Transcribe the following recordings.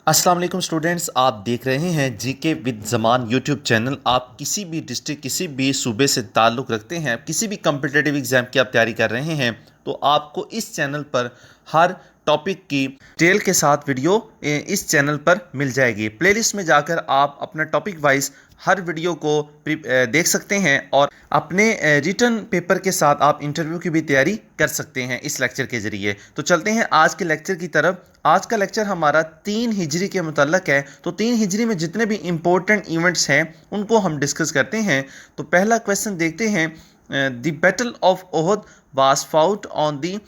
अस्सलाम वालेकुम स्टूडेंट्स, आप देख रहे हैं GK with Zaman YouTube channel. आप किसी भी डिस्ट्रिक्ट किसी भी सूबे से ताल्लुक़ रखते हैं, किसी भी कम्पिटिटिव एग्ज़ाम की आप तैयारी कर रहे हैं, तो आपको इस चैनल पर हर टॉपिक की डिटेल के साथ वीडियो इस चैनल पर मिल जाएगी। प्लेलिस्ट में जाकर आप अपना टॉपिक वाइज हर वीडियो को देख सकते हैं और अपने रिटन पेपर के साथ आप इंटरव्यू की भी तैयारी कर सकते हैं इस लेक्चर के ज़रिए। तो चलते हैं आज के लेक्चर की तरफ। आज का लेक्चर हमारा 3 हिजरी के मुतल्लक है। तो 3 हिजरी में जितने भी इम्पोर्टेंट इवेंट्स हैं उनको हम डिस्कस करते हैं। तो पहला क्वेश्चन देखते हैं। The battle of Uhud was fought on the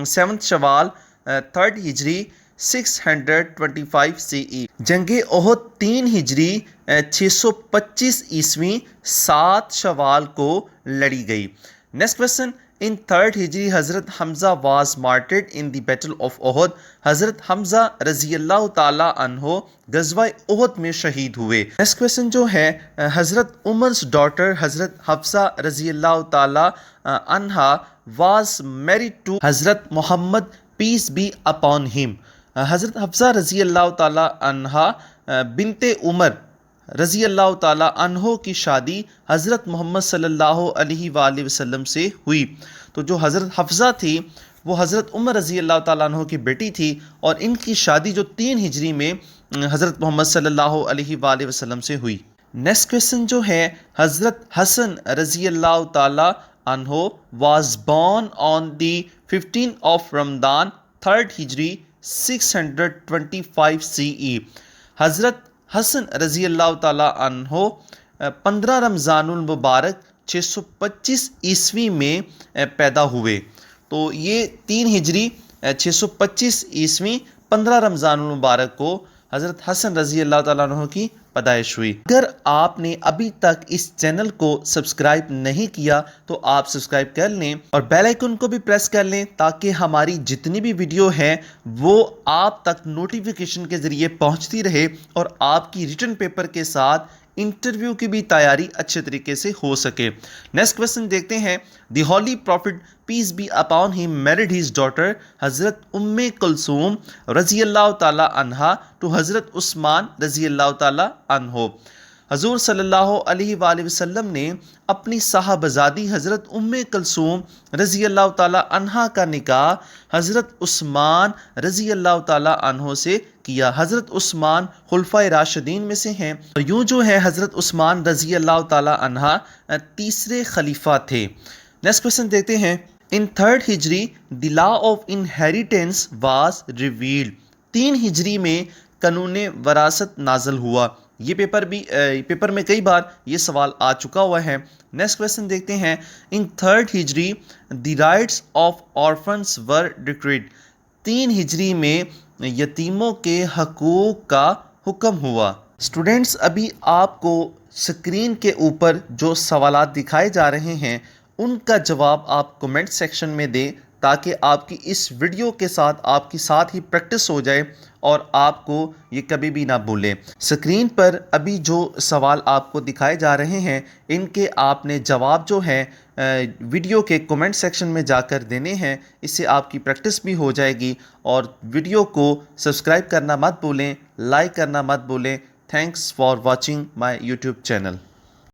7th Shawwal 3rd Hijri 625 CE। जंगे ओहद 3 हिजरी 625 ईस्वी 7 शवाल को लड़ी गई। नेक्स्ट क्वेश्चन, इन 3rd हिजरी हज़रत Hamza was मार्टेड in the battle of Uhud. हज़रत हमज़ा रज़ी अल्लाह ताला अन्हो गज़वा ओहद में शहीद हुए। नेक्स्ट क्वेश्चन जो है, हज़रत उमर्स डॉटर हज़रत हफ्सा रज़ी अल्लाह ताला अन्हा was married to Hazrat Muhammad peace be upon him. Hazrat Hafsa रज़ी अल्लाह ताला अन्हा बिनते उमर रज़ी अल्लाह ताला अन्हो की शादी हज़रत मोहम्मद सल्लल्लाहु अलैहि वसल्लम से हुई। तो जो हज़रत हफ्सा थी वो हज़रत उमर रज़ी अल्लाह ताला अन्हो की बेटी थी और इनकी शादी जो 3 हिजरी में हज़रत मोहम्मद सल्लल्लाहु अलैहि वसल्लम से हुई। नेक्स्ट क्वेश्चन जो है, हज़रत हसन रज़ी अल्लाह ताला अन्हो was born on the 15th of Ramadan 3rd Hijri 625 CE। हज़रत हसन रज़ी अल्लाह ताला अन्हो 15 रमज़ानुल मुबारक 625 ईस्वी में पैदा हुए। तो ये 3 हिजरी 625 ईस्वी 15 रमज़ानुल मुबारक को हज़रत हसन रज़ी अल्लाह ताला अन्हो की पैदाइश हुई। अगर आपने अभी तक इस चैनल को सब्सक्राइब नहीं किया तो आप सब्सक्राइब कर लें और बेल आइकन को भी प्रेस कर लें ताकि हमारी जितनी भी वीडियो है वो आप तक नोटिफिकेशन के ज़रिए पहुंचती रहे और आपकी रिटन पेपर के साथ इंटरव्यू की भी तैयारी अच्छे तरीके से हो सके। नेक्स्ट क्वेश्चन देखते हैं। The holy prophet peace be upon him married his daughter Hazrat Umme Kulsoom रज़ी अल्लाह ताला अन्हा टू हज़रत उस्मान रज़ी अल्लाह ताला अन्हो। हज़ूर सल्लल्लाहु अलैहि वसल्लम ने अपनी साहबजादी हज़रत उम्मे कुलसूम रज़ी अल्लाह ताला अन्हा का निकाह हज़रत उस्मान रज़ी अल्लाह ताला अन्हो से किया। हज़रत उस्मान खुलफाए राशिदीन में से हैं और यूँ जो है हज़रत उस्मान रज़ी अल्लाह ताला अन्हा तीसरे खलीफा थे। नेक्स्ट क्वेश्चन देखते हैं। इन 3rd Hijri the law of inheritance was revealed. 3 हिजरी में कानून वरासत नाजल हुआ। ये पेपर में कई बार ये सवाल आ चुका हुआ है। नेक्स्ट क्वेश्चन देखते हैं। इन 3rd Hijri the rights of orphans were decreed. 3 हिजरी में यतीमों के हकूक़ का हुक्म हुआ। स्टूडेंट्स, अभी आपको स्क्रीन के ऊपर जो सवालात दिखाए जा रहे हैं उनका जवाब आप कमेंट सेक्शन में दें ताकि आपकी इस वीडियो के साथ आपकी साथ ही प्रैक्टिस हो जाए और आपको ये कभी भी ना भूलें। स्क्रीन पर अभी जो सवाल आपको दिखाए जा रहे हैं इनके आपने जवाब जो है वीडियो के कमेंट सेक्शन में जाकर देने हैं। इससे आपकी प्रैक्टिस भी हो जाएगी और वीडियो को सब्सक्राइब करना मत भूलें, लाइक करना मत भूलें। Thanks for watching my YouTube channel.